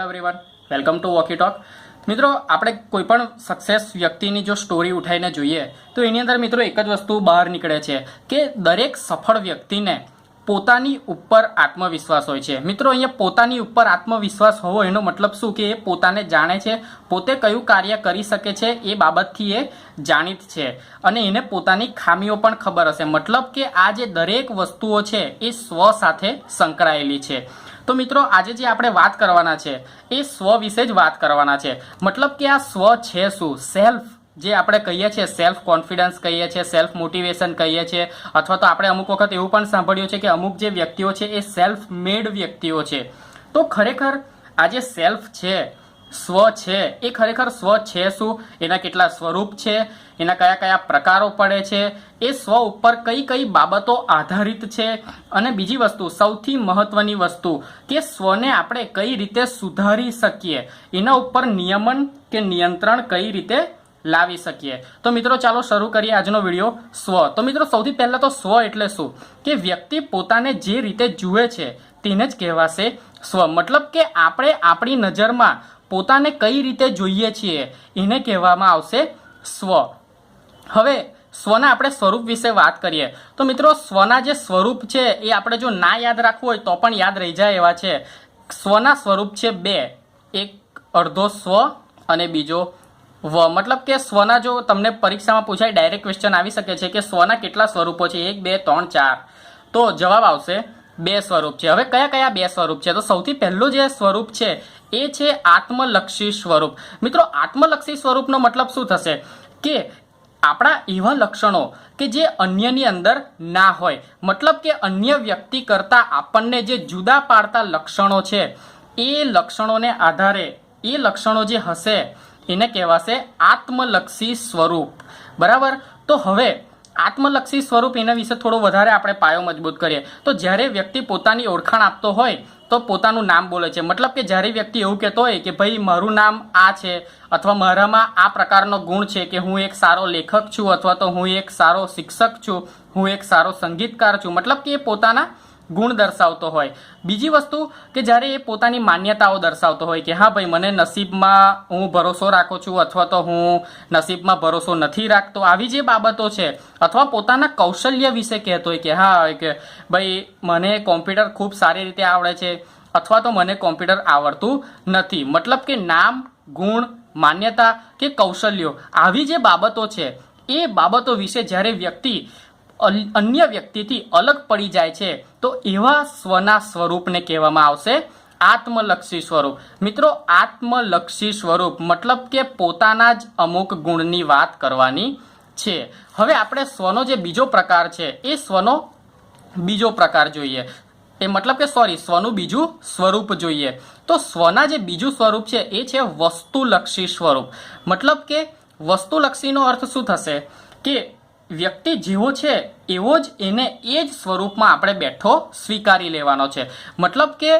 Everyone, welcome to walkie talk. મિત્રો, આપણે કોઈપણ સક્સેસ વ્યક્તિની જો સ્ટોરી ઉઠાઈને જોઈએ તો એની અંદર મિત્રો એક જ વસ્તુ બહાર નીકળે છે કે દરેક સફળ વ્યક્તિને પોતાની ઉપર આત્મવિશ્વાસ હોય છે. મિત્રો, અહીંયા પોતાની ઉપર આત્મવિશ્વાસ હોવો એનો મતલબ શું કે એ પોતાને જાણે છે, પોતે કયું કાર્ય કરી શકે છે એ બાબતથી એ જાણીત છે અને એને પોતાની ખામીઓ પણ ખબર હશે. મતલબ કે આ જે દરેક વસ્તુઓ છે એ સ્વ સાથે સંકળાયેલી છે. તો મિત્રો, આજે જે આપણે વાત કરવાના છે એ સ્વ વિશે જ વાત કરવાના છે. મતલબ કે આ સ્વ છે શું? સેલ્ફ જે આપણે કહીએ છીએ, સેલ્ફ કોન્ફિડન્સ કહીએ છીએ, સેલ્ફ મોટિવેશન કહીએ છીએ, અથવા તો આપણે અમુક વખત એવું પણ સાંભળ્યું છે કે અમુક જે વ્યક્તિઓ છે એ સેલ્ફ મેડ વ્યક્તિઓ છે. તો ખરેખર આ જે સેલ્ફ છે, સ્વ છે, એ ખરેખર સ્વ છે શું? એના કેટલા સ્વરૂપ છે, એના કયા કયા પ્રકારો પડે છે, એ સ્વ ઉપર કઈ કઈ બાબતો આધારિત છે, અને બીજી વસ્તુ, સૌથી મહત્વની વસ્તુ કે સ્વને આપણે કઈ રીતે સુધારી શકીએ, એના ઉપર નિયમન કે નિયંત્રણ કઈ રીતે લાવી શકીએ. તો મિત્રો, ચાલો શરૂ કરીએ આજનો વિડીયો. સ્વ. તો મિત્રો, સૌથી પહેલા તો સ્વ એટલે શું કે વ્યક્તિ પોતાને જે રીતે જુએ છે તેને જ કહેવાશે સ્વ. મતલબ કે આપણે આપણી નજરમાં પોતાને કઈ રીતે જોઈએ છીએ એને કહેવામાં આવશે સ્વ. હવે સ્વના આપણે સ્વરૂપ વિશે વાત કરીએ તો મિત્રો, સ્વના જે સ્વરૂપ છે એ આપણે જો ના યાદ રાખવું હોય તો પણ યાદ રહી જાય એવા છે. સ્વના સ્વરૂપ છે બે, એક અડધો સ્વ અને બીજો વ. મતલબ કે સ્વના, જો તમને પરીક્ષામાં પૂછાય, ડાયરેક્ટ ક્વેશ્ચન આવી શકે છે કે સ્વના કેટલા સ્વરૂપો છે, 1 2 3 4, તો જવાબ આવશે બે સ્વરૂપ છે. હવે કયા કયા બે સ્વરૂપ છે? તો સૌથી પહેલું જે સ્વરૂપ છે એ છે આત્મલક્ષી સ્વરૂપ. મિત્રો, આત્મલક્ષી સ્વરૂપનો મતલબ શું થશે કે આપણા એવા લક્ષણો કે જે અન્યની અંદર ના હોય. મતલબ કે અન્ય વ્યક્તિ કરતાં આપણને જે જુદા પાડતા લક્ષણો છે એ લક્ષણોને આધારે એ લક્ષણો જે હશે એને કહેવાશે આત્મલક્ષી સ્વરૂપ. બરાબર? તો હવે આત્મલક્ષી સ્વરૂપ એના વિશે થોડો વધારે આપણે પાયો મજબૂત કરીએ તો જ્યારે વ્યક્તિ પોતાની ઓળખાણ આપતો હોય તો પોતાનું નામ બોલે છે. મતલબ કે જ્યારે વ્યક્તિ એવું કહેતો હોય કે ભાઈ મારું નામ આ છે, અથવા મારામાં આ પ્રકારનો ગુણ છે કે હું એક સારો લેખક છું, અથવા તો હું એક સારો શિક્ષક છું, હું એક સારો સંગીતકાર છું. મતલબ કે એ પોતાના ગુણ દર્શાવતો હોય. બીજી વસ્તુ કે જ્યારે એ પોતાની માન્યતાઓ દર્શાવતો હોય કે હા ભાઈ, મને નસીબમાં હું ભરોસો રાખું છું, અથવા તો હું નસીબમાં ભરોસો નથી રાખતો. આવી જે બાબતો છે, અથવા પોતાના કૌશલ્ય વિશે કહેતો હોય કે હા કે ભાઈ મને કોમ્પ્યુટર ખૂબ સારી રીતે આવડે છે, અથવા તો મને કોમ્પ્યુટર આવડતું નથી. મતલબ કે નામ, ગુણ, માન્યતા કે કૌશલ્યો, આવી જે બાબતો છે એ બાબતો વિશે જ્યારે વ્યક્તિ અન્ય વ્યક્તિથી અલગ પડી જાય છે તો એવા સ્વના સ્વરૂપને કહેવામાં આવશે આત્મલક્ષી સ્વરૂપ. મિત્રો, આત્મલક્ષી સ્વરૂપ મતલબ કે પોતાના જ અમુક ગુણની વાત કરવાની છે. હવે આપણે સ્વનો જે બીજો પ્રકાર છે એ સ્વનો બીજો પ્રકાર જોઈએ, એ મતલબ કે સ્વનું બીજું સ્વરૂપ જોઈએ. તો સ્વના જે બીજું સ્વરૂપ છે એ છે વસ્તુલક્ષી સ્વરૂપ. મતલબ કે વસ્તુલક્ષીનો અર્થ શું થશે કે વ્યક્તિ જેવો છે એવો જ એને એ જ સ્વરૂપમાં આપણે બેઠો સ્વીકારી લેવાનો છે. મતલબ કે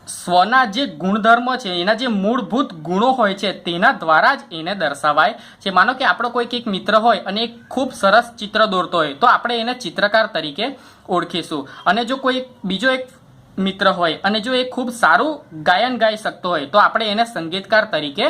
સ્વના જે ગુણધર્મ છે, એના જે મૂળભૂત ગુણો હોય છે તેના દ્વારા જ એને દર્શાવાય છે. માનો કે આપણો કોઈક એક મિત્ર હોય અને એક ખૂબ સરસ ચિત્ર દોરતો હોય તો આપણે એને ચિત્રકાર તરીકે ઓળખીશું. અને જો કોઈ બીજો એક મિત્ર હોય અને જો એ ખૂબ સારું ગાયન ગાઈ શકતો હોય તો આપણે એને સંગીતકાર તરીકે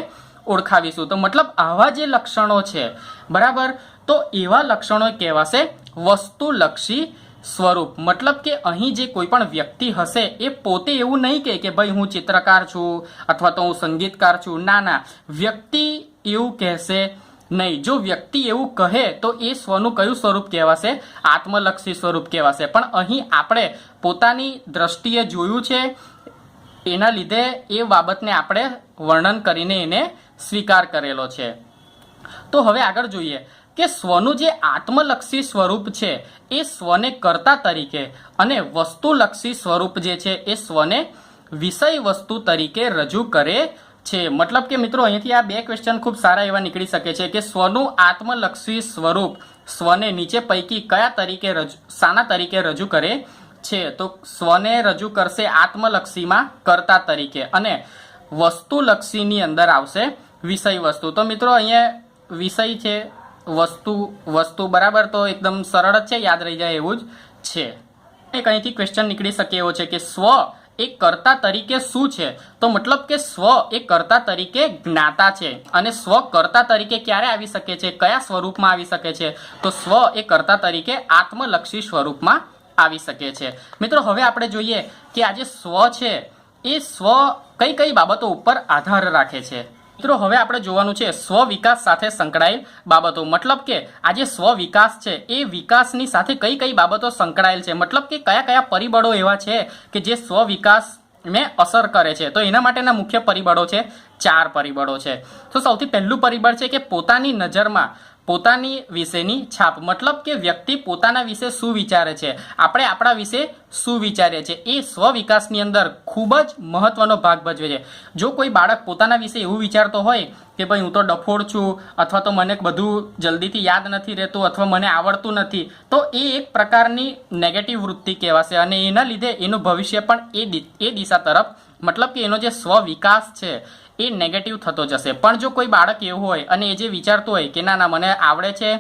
ઓળખાવીશું. તો મતલબ આવા જે લક્ષણો છે, બરાબર, તો એવા લક્ષણો કહેવાશે વસ્તુલક્ષી સ્વરૂપ. મતલબ કે અહીં જે કોઈ પણ વ્યક્તિ હશે એ પોતે એવું નહીં કહે કે ભાઈ હું ચિત્રકાર છું અથવા તો હું સંગીતકાર છું. ના, વ્યક્તિ એવું કહેશે નહીં. જો વ્યક્તિ એવું કહે તો એ સ્વનું કયું સ્વરૂપ કહેવાશે? આત્મલક્ષી સ્વરૂપ કહેવાશે. પણ અહીં આપણે પોતાની દ્રષ્ટિએ જોયું છે, એના લીધે એ બાબતને આપણે વર્ણન કરીને એને સ્વીકાર કરેલો છે. તો હવે આગળ જોઈએ કે સ્વનું જે આત્મલક્ષી સ્વરૂપ છે એ સ્વને કર્તા તરીકે અને વસ્તુલક્ષી સ્વરૂપ જે છે એ સ્વને વિષય વસ્તુ તરીકે રજૂ કરે છે. મતલબ કે મિત્રો, અહીંથી આ બે ક્વેશ્ચન ખૂબ સારા એવા નીકળી શકે છે કે સ્વનું આત્મલક્ષી સ્વરૂપ સ્વને નીચે પૈકી કયા તરીકે શાના તરીકે રજૂ કરે છે? તો સ્વને રજૂ કરશે આત્મલક્ષીમાં કર્તા તરીકે, અને વસ્તુલક્ષીની અંદર આવશે વિષય વસ્તુ. તો મિત્રો, અહીંયા વિષય છે, વસ્તુ, બરાબર, તો એકદમ સરળ જ છે, યાદ રહી જાય એવું જ છે. એક અહીંથી ક્વેશ્ચન નીકળી શકે એવો છે કે સ્વ એ કર્તા તરીકે શું છે? તો મતલબ કે સ્વ એ કર્તા તરીકે જ્ઞાતા છે, અને સ્વ કર્તા તરીકે ક્યારે આવી શકે છે, કયા સ્વરૂપમાં આવી શકે છે? તો સ્વ એ કર્તા તરીકે આત્મલક્ષી સ્વરૂપમાં આવી શકે છે. મિત્રો હવે આપણે જોઈએ કે આ જે સ્વ છે એ સ્વ કઈ કઈ બાબતો ઉપર આધાર રાખે છે. મિત્રો હવે આપણે જોવાનું છે સ્વ વિકાસ સાથે સંકળાયેલ બાબતો. મતલબ કે આ જે સ્વ વિકાસ છે એ વિકાસની સાથે કઈ કઈ બાબતો સંકળાયેલ છે, મતલબ કે કયા કયા પરિબળો એવા છે કે જે સ્વ વિકાસને અસર કરે છે. તો એના માટેના મુખ્ય પરિબળો છે 4 પરિબળો છે. તો સૌથી પહેલું પરિબળ છે કે પોતાની નજરમાં પોતાની વિશેની છાપ. મતલબ કે વ્યક્તિ પોતાના વિશે શું વિચારે છે, આપણે આપણા વિશે શું વિચારીએ છીએ, એ સ્વ વિકાસની અંદર ખૂબ જ મહત્વનો ભાગ ભજવે છે. જો કોઈ બાળક પોતાના વિશે એવું વિચારતો હોય કે ભાઈ હું તો ડફોડ છું, અથવા તો મને બધું જલ્દીથી યાદ નથી રહેતું, અથવા મને આવડતું નથી, તો એ એક પ્રકારની નેગેટિવ વૃત્તિ કહેવાશે, અને એના લીધે એનું ભવિષ્ય પણ એ દિશા તરફ, મતલબ કે એનો જે સ્વ વિકાસ છે એ નેગેટિવ થતો જશે. પણ જો કોઈ બાળક એવું હોય અને એ જે વિચારતું હોય કે ના ના મને આવડે છે,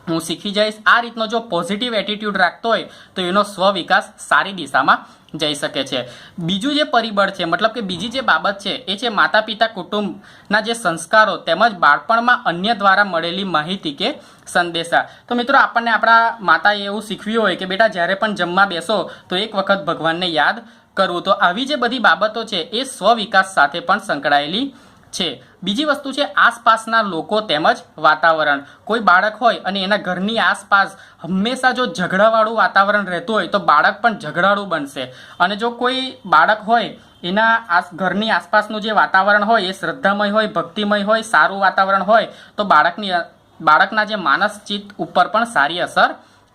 હું શીખી જઈશ, આ રીતનો જો પોઝિટિવ એટીટ્યુડ રાખતો હોય તો એનો સ્વ વિકાસ સારી દિશામાં જઈ શકે છે. બીજું જે પરિબળ છે, મતલબ કે બીજી જે બાબત છે એ છે માતા પિતા કુટુંબના જે સંસ્કારો તેમજ બાળપણમાં અન્ય દ્વારા મળેલી માહિતી કે સંદેશા. તો મિત્રો આપણને આપણા માતાએ એવું શીખવ્યું હોય કે બેટા જ્યારે પણ જમવા બેસો તો એક વખત ભગવાનને યાદ કરવું. તો આવી જે બધી બાબતો છે એ સ્વ વિકાસ સાથે પણ સંકળાયેલી છે. બીજી વસ્તુ છે આસપાસના લોકો તેમજ વાતાવરણ. કોઈ બાળક હોય અને એના ઘરની આસપાસ હંમેશા જો ઝઘડાવાળું વાતાવરણ રહેતું હોય તો બાળક પણ ઝઘડાળું બનશે. અને જો કોઈ બાળક હોય એના ઘરની આસપાસનું જે વાતાવરણ હોય એ શ્રદ્ધામય હોય, ભક્તિમય હોય, સારું વાતાવરણ હોય તો બાળકના જે માનસ ચિત્ત ઉપર પણ સારી અસર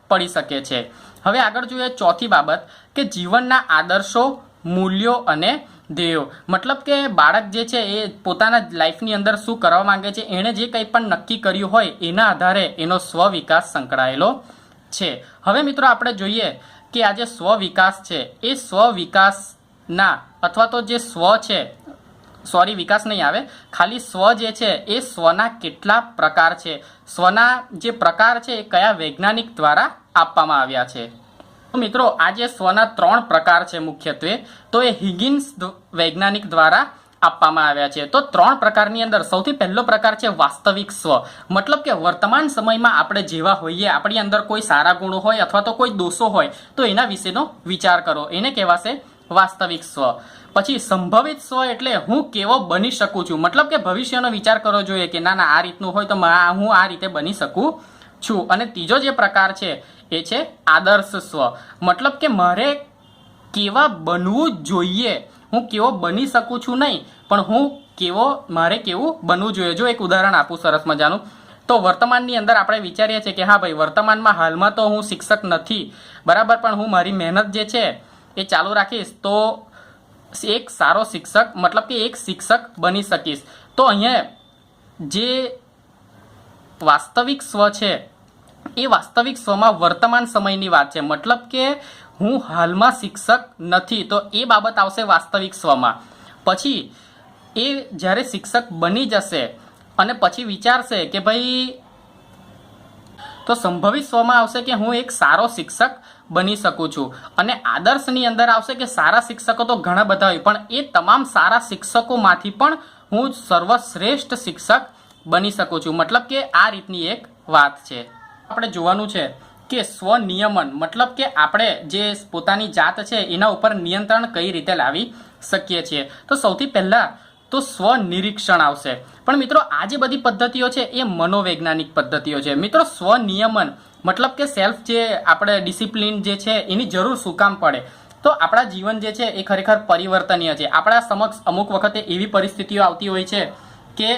પડી શકે છે. હવે આગળ જોઈએ ચોથી બાબત કે જીવનના આદર્શો, મૂલ્યો અને ધ્યેયો. મતલબ કે બાળક જે છે એ પોતાના લાઈફની અંદર શું કરવા માંગે છે, એણે જે કંઈ પણ નક્કી કર્યું હોય એના આધારે એનો સ્વ વિકાસ સંકળાયેલો છે. હવે મિત્રો આપણે જોઈએ કે આ જે સ્વ વિકાસ છે એ સ્વ વિકાસના અથવા તો જે સ્વ છે, સોરી વિકાસ નહીં આવે, ખાલી સ્વ જે છે એ સ્વના કેટલા પ્રકાર છે, સ્વના જે પ્રકાર છે એ કયા વૈજ્ઞાનિક દ્વારા આપવામાં આવ્યા છે. તો મિત્રો આ જે સ્વના 3 પ્રકાર છે મુખ્યત્વે, તો એ હિગિન્સ વૈજ્ઞાનિક દ્વારા આપવામાં આવ્યા છે. તો 3 પ્રકારની અંદર સૌથી પહેલો પ્રકાર છે વાસ્તવિક સ્વ. મતલબ કે વર્તમાન સમયમાં આપણે જેવા હોઈએ, આપણી અંદર કોઈ સારા ગુણો હોય અથવા તો કોઈ દોષો હોય તો એના વિશેનો વિચાર કરો, એને કહેવાશે વાસ્તવિક સ્વ. પછી સંભવિત સ્વ એટલે હું કેવો બની શકું છું. મતલબ કે ભવિષ્યનો વિચાર કરવો જોઈએ કે ના ના આ રીતનું હોય તો હું આ રીતે બની શકું છું. અને ત્રીજો જે પ્રકાર છે એ છે આદર્શ સ્વ. મતલબ કે મારે કેવા બનવું જોઈએ, હું કેવો બની શકું છું નહીં, પણ મારે કેવું બનવું જોઈએ. જો એક ઉદાહરણ આપું સરસ મજાનું, તો વર્તમાનની અંદર આપણે વિચારીએ છીએ કે હા ભાઈ વર્તમાનમાં હાલમાં તો હું શિક્ષક નથી બરાબર, પણ હું મારી મહેનત જે છે એ ચાલુ રાખીશ તો એક સારો શિક્ષક, મતલબ કે એક શિક્ષક બની શકીશ. તો અહીંયા જે વાસ્તવિક સ્વ છે એ વાસ્તવિક સ્વમાં વર્તમાન સમયની વાત છે. મતલબ કે હું હાલમાં શિક્ષક નથી તો એ બાબત આવશે વાસ્તવિક સ્વમાં. પછી એ જ્યારે શિક્ષક બની જશે અને પછી વિચારશે કે ભાઈ, તો સંભવિત સ્વમાં આવશે કે હું એક સારો શિક્ષક બની શકું છું. અને આદર્શની અંદર આવશે કે સારા શિક્ષકો તો ઘણા બધા હોય, પણ એ તમામ સારા શિક્ષકોમાંથી પણ હું સર્વશ્રેષ્ઠ શિક્ષક બની શકું છું. મતલબ કે આ રીતની એક વાત છે. આપણે જોવાનું છે કે સ્વનિયમન, મતલબ કે આપણે જે પોતાની જાત છે એના ઉપર નિયંત્રણ કઈ રીતે લાવી શકીએ છીએ. તો સૌથી પહેલાં તો સ્વનિરીક્ષણ આવશે. પણ મિત્રો આ જે બધી પદ્ધતિઓ છે એ મનોવૈજ્ઞાનિક પદ્ધતિઓ છે. મિત્રો સ્વનિયમન મતલબ કે સેલ્ફ જે આપણે ડિસિપ્લિન જે છે એની જરૂર શું કામ પડે, તો આપણા જીવન જે છે એ ખરેખર પરિવર્તનીય છે. આપણા સમક્ષ અમુક વખતે એવી પરિસ્થિતિઓ આવતી હોય છે કે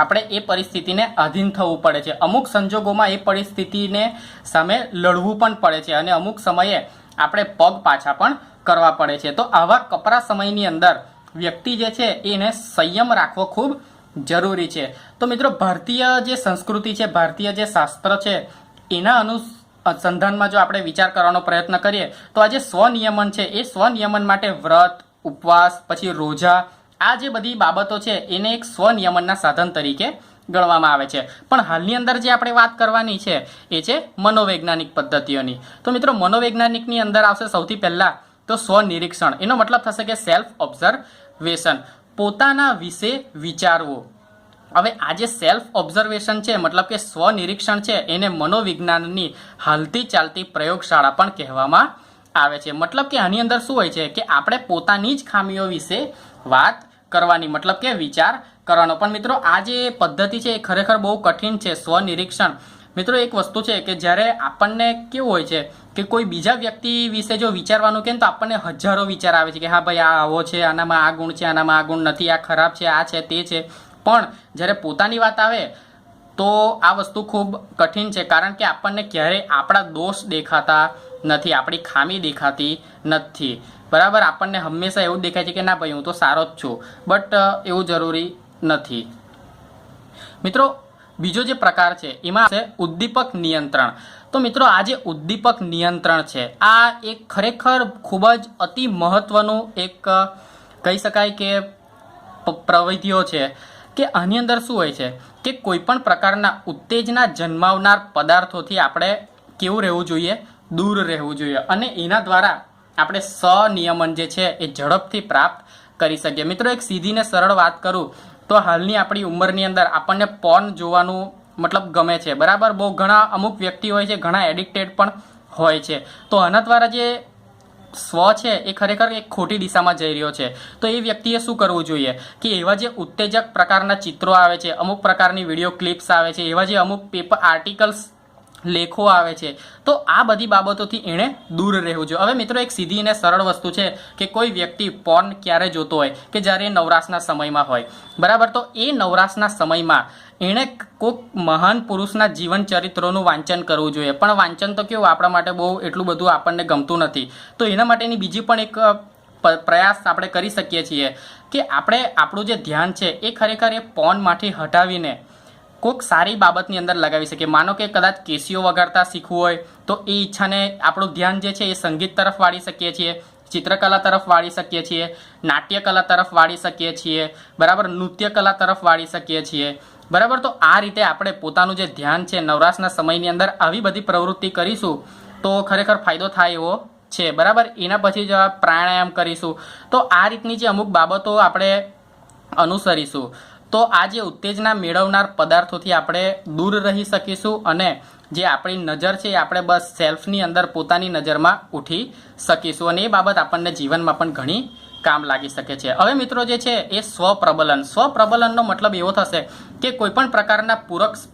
આપણે એ પરિસ્થિતિને આધીન થવું પડે છે. અમુક સંજોગોમાં એ પરિસ્થિતિને સામે લડવું પણ પડે છે અને અમુક સમયે આપણે પગ પાછા પણ કરવા પડે છે. તો આવા કપરા સમયની અંદર વ્યક્તિ જે છે એને સંયમ રાખવો ખૂબ જરૂરી છે. તો મિત્રો ભારતીય જે સંસ્કૃતિ છે, ભારતીય જે શાસ્ત્ર છે એના અનુસંધાનમાં જો આપણે વિચાર કરવાનો પ્રયત્ન કરીએ તો આ જે સ્વનિયમન છે એ સ્વનિયમન માટે વ્રત, ઉપવાસ, પછી રોજા, આ જે બધી બાબતો છે એને એક સ્વનિયમનના સાધન તરીકે ગણવામાં આવે છે. પણ હાલની અંદર જે આપણે વાત કરવાની છે એ છે મનોવૈજ્ઞાનિક પદ્ધતિઓની. તો મિત્રો મનોવૈજ્ઞાનિકની અંદર આવશે સૌથી પહેલાં તો સ્વનિરીક્ષણ, એનો મતલબ થશે કે સેલ્ફ ઓબ્ઝર્વેશન, પોતાના વિશે વિચારવું. હવે આ જે સેલ્ફ ઓબ્ઝર્વેશન છે મતલબ કે સ્વનિરીક્ષણ છે એને મનોવિજ્ઞાનની હાલતી ચાલતી પ્રયોગશાળા પણ કહેવામાં આવે છે. મતલબ કે આની અંદર શું હોય છે કે આપણે પોતાની જ ખામીઓ વિશે વાત કરવાની, મતલબ કે વિચાર કરવાનો. પણ મિત્રો આ જે પદ્ધતિ છે એ ખરેખર બહુ કઠિન છે. સ્વનિરીક્ષણ મિત્રો એક વસ્તુ છે કે જ્યારે આપણને કેવું હોય છે કે કોઈ બીજા વ્યક્તિ વિશે જો વિચારવાનું કહે તો આપણને હજારો વિચાર આવે છે કે હા ભાઈ આ આવો છે, આનામાં આ ગુણ છે, આનામાં આ ગુણ નથી, આ ખરાબ છે, આ છે, તે છે. પણ જ્યારે પોતાની વાત આવે તો આ વસ્તુ ખૂબ કઠિન છે, કારણ કે આપણને ક્યારેય આપણા દોષ દેખાતા નથી, આપણી ખામી દેખાતી નથી. બરાબર, આપણને હંમેશા એવું દેખાય છે કે ના ભાઈ હું તો સારો જ છું, બટ એવું જરૂરી નથી. મિત્રો બીજો જે પ્રકાર છે એમાં છે ઉદ્દીપક નિયંત્રણ. તો મિત્રો આ જે ઉદ્દીપક નિયંત્રણ છે આ એક ખરેખર ખૂબ જ અતિ મહત્વનું એક કહી શકાય કે પ્રવિધિઓ છે કે આની અંદર શું હોય છે કે કોઈ પણ પ્રકારના ઉત્તેજના જન્માવનાર પદાર્થોથી આપણે કેવું રહેવું જોઈએ, દૂર રહેવું જોઈએ, અને એના દ્વારા આપણે સંનિયમન જે છે એ ઝડપથી પ્રાપ્ત કરી શકીએ. મિત્રો એક સીધી ને સરળ વાત કરું તો હાલની આપણી ઉંમરની અંદર આપણને પોર્ન જોવાનું મતલબ ગમે છે. બરાબર, બહુ ઘણા અમુક વ્યક્તિ હોય છે, ઘણા એડિક્ટેડ પણ હોય છે. તો આના દ્વારા જે સ્વ છે એ ખરેખર એક ખોટી દિશામાં જઈ રહ્યો છે. તો એ વ્યક્તિએ શું કરવું જોઈએ કે એવા જે ઉત્તેજક પ્રકારના ચિત્રો આવે છે, અમુક પ્રકારની વિડીયો ક્લિપ્સ આવે છે, એવા જે અમુક પેપર આર્ટિકલ્સ લેખો આવે છે, તો આ બધી બાબતોથી એણે દૂર રહેવું જોઈએ. હવે મિત્રો એક સીધી અને સરળ વસ્તુ છે કે કોઈ વ્યક્તિ પોર્ન ક્યારે જોતો હોય કે જ્યારે નવરાશના સમયમાં હોય. બરાબર, તો એ નવરાશના સમયમાં એણે કોઈક મહાન પુરુષના જીવન ચરિત્રોનું વાંચન કરવું જોઈએ. પણ વાંચન તો કેવું આપણા માટે બહુ એટલું બધું આપણને ગમતું નથી. તો એના માટેની બીજી પણ એક પ્રયાસ આપણે કરી શકીએ છીએ કે આપણે આપણું જે ધ્યાન છે એ ખરેખર એ પોર્નમાંથી હટાવીને કોઈક સારી બાબતની અંદર લગાવી શકીએ. માનો કે કદાચ કેસીઓ વગાડતા શીખવું હોય તો એ ઈચ્છાને આપણું ધ્યાન જે છે એ સંગીત તરફ વાળી શકીએ છીએ, ચિત્રકલા તરફ વાળી શકીએ છીએ, નાટ્યકલા તરફ વાળી શકીએ છીએ. બરાબર, નૃત્ય કલા તરફ વાળી શકીએ છીએ. બરાબર, તો આ રીતે આપણે પોતાનું જે ધ્યાન છે નવરાશના સમયની અંદર આવી બધી પ્રવૃત્તિ કરીશું તો ખરેખર ફાયદો થાય એવો છે. બરાબર, એના પછી જ પ્રાણાયામ કરીશું. તો આ રીતની જે અમુક બાબતો આપણે અનુસરીશું તો આ જે ઉત્તેજના મેળવનાર પદાર્થોથી આપણે દૂર રહી શકીશું અને જે આપણી નજર છે એ આપણે બસ સેલ્ફની અંદર પોતાની નજરમાં ઉઠી શકીશું, અને એ બાબત આપણને જીવનમાં પણ ઘણી કામ લાગી શકે છે. હવે મિત્રો જે છે એ સ્વપ્રબલનનો મતલબ એવો થશે કે કોઈપણ પ્રકારના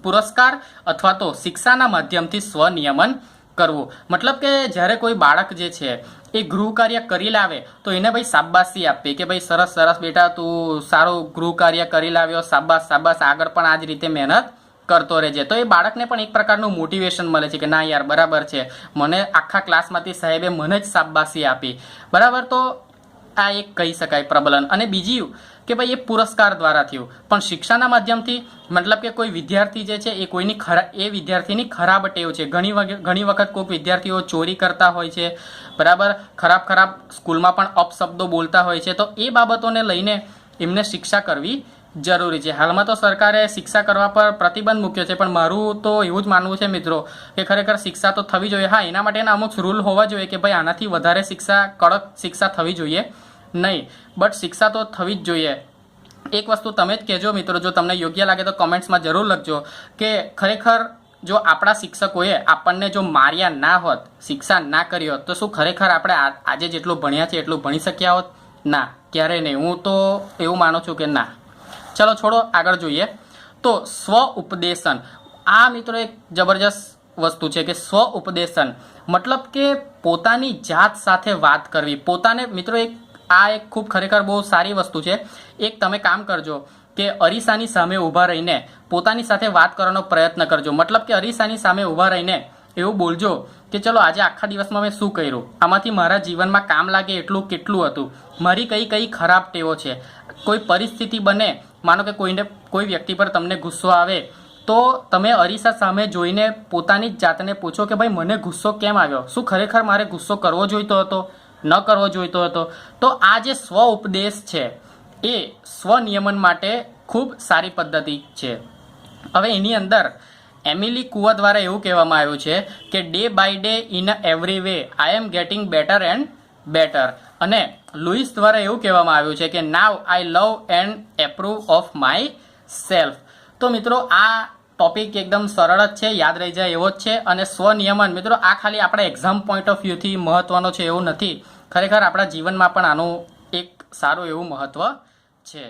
પુરસ્કાર અથવા તો શિક્ષાના માધ્યમથી સ્વનિયમન કરવું. મતલબ કે જ્યારે કોઈ બાળક જે છે એ ગૃહ કાર્ય કરી લાવે તો એને ભાઈ શાબાશી આપવી કે ભાઈ સરસ સરસ બેટા તું સારું ગૃહ કાર્ય કરી લાવ્યો, શાબાશ શાબાશ, આગળ પણ આ જ રીતે મહેનત કરતો રહેજે. તો એ બાળકને પણ એક પ્રકારનું મોટિવેશન મળે છે કે ના યાર બરાબર છે, મને આખા ક્લાસમાંથી સાહેબે મને જ શાબાશી આપી. બરાબર, તો આ એક કહી શકાય પ્રબલન. અને બીજું કે ભાઈ એ પુરસ્કાર દ્વારા થયું, પણ શિક્ષાના માધ્યમથી મતલબ કે કોઈ વિદ્યાર્થી જે છે એ વિદ્યાર્થીની ખરાબ ટેવ છે. ઘણી વખત કોઈક વિદ્યાર્થીઓ ચોરી કરતા હોય છે. બરાબર, ખરાબ સ્કૂલમાં પણ અપશબ્દો બોલતા હોય છે. તો એ બાબતોને લઈને એમને શિક્ષા કરવી જરૂરી છે. હાલમાં તો સરકારે શિક્ષા કરવા પર પ્રતિબંધ મૂક્યો છે, પણ મારું તો એવું જ માનવું છે મિત્રો કે ખરેખર શિક્ષા તો થવી જોઈએ. હા, એના માટેના અમુક રૂલ હોવા જોઈએ કે ભાઈ આનાથી વધારે કડક શિક્ષા થવી જોઈએ નહીં, બટ શિક્ષા તો થવી જ જોઈએ. એક વસ્તુ તમે જ કહેજો મિત્રો, જો તમને યોગ્ય લાગે તો કમેન્ટ્સમાં જરૂર લખજો કે ખરેખર જો આપણા શિક્ષકોએ આપણને જો માર્યા ના હોત, શિક્ષા ના કરી હોત તો શું ખરેખર આપણે આજે જેટલું ભણ્યા છે એટલું ભણી શક્યા હોત? ના, ક્યારેય નહીં. હું તો એવું માનું છું કે ના. ચલો છોડો, આગળ જોઈએ. તો સ્વ ઉપદેશન, આ મિત્રો એક જબરજસ્ત વસ્તુ છે કે સ્વ ઉપદેશન મતલબ કે પોતાની જાત સાથે વાત કરવી. પોતાને મિત્રો આ એક ખૂબ ખરેખર બહુ સારી વસ્તુ છે. એક તમે કામ કરજો કે અરીસાની સામે ઊભા રહીને પોતાની સાથે વાત કરવાનો પ્રયત્ન કરજો. મતલબ કે અરીસાની સામે ઊભા રહીને એવું બોલજો કે ચલો આજે આખા દિવસમાં મેં શું કર્યું, આમાંથી મારા જીવનમાં કામ લાગે એટલું કેટલું હતું, મારી કઈ ખરાબ ટેવો છે. કોઈ પરિસ્થિતિ બને, માનો કે કોઈ વ્યક્તિ પર તમને ગુસ્સો આવે તો તમે અરીસા સામે જોઈને પોતાની જ જાતને પૂછો કે ભાઈ મને ગુસ્સો કેમ આવ્યો, શું ખરેખર મારે ગુસ્સો કરવો જોઈતો હતો, ન કરવો જોઈતો હતો. તો આ જે સ્વ ઉપદેશ છે એ સ્વનિયમન માટે ખૂબ સારી પદ્ધતિ છે. હવે એની અંદર એમિલી કુવા દ્વારા એવું કહેવામાં આવ્યું છે કે day by day in every way I am getting better and better. અને લુઈસ દ્વારા એવું કહેવામાં આવ્યું છે કે now I love and approve of myself. તો મિત્રો આ ટોપિક એકદમ સરળ જ છે, યાદ રહી જાય એવો જ છે. અને સ્વનિયમન મિત્રો આ ખાલી આપણા એક્ઝામ પોઈન્ટ ઓફ વ્યૂથી મહત્વનો છે એવું નથી, ખરેખર આપણા જીવનમાં પણ આનું એક સારું એવું મહત્વ છે.